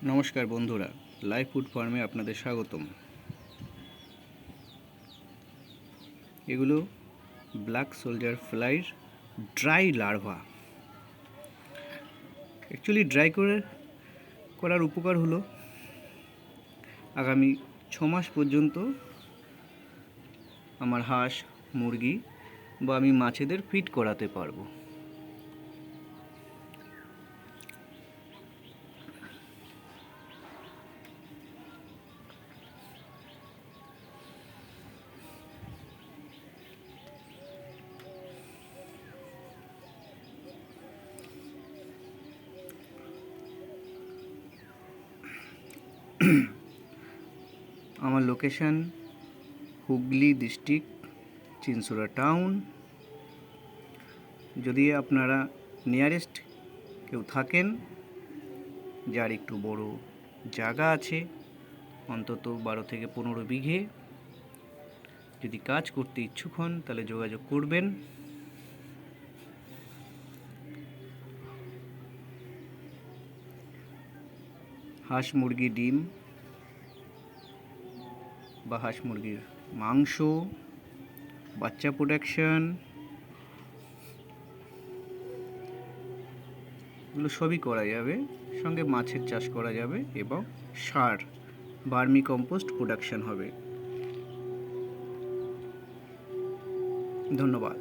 নমস্কার বন্ধুরা, live food ফার্মে আপনাদের স্বাগতম। এগুলো ব্ল্যাক সোলজার ফ্লাইর ড্রাই লার্ভা। অ্যাকচুয়ালি ড্রাই করার উপকার হলো আগামী 6 মাস পর্যন্ত আমার হাঁস, মুরগি বা আমি মাছেদের ফিড করাতে পারবো। আমার location Hooghly district, Chinsurah town. যদি আপনারা নিয়ারেস্ট কেউ থাকেন, যার একটু বড় জায়গা আছে, অন্তত 12 থেকে 15 বিঘে, যদি কাজ করতে ইচ্ছুক হন তাহলে যোগাযোগ করবেন। হাঁস মুরগি ডিম বা হাঁস মুরগির মাংস, বাচ্চা প্রোডাকশন, এগুলো সবই করা যাবে। সঙ্গে মাছের চাষ করা যাবে এবং সার, ভার্মি কম্পোস্ট প্রোডাকশন হবে। ধন্যবাদ।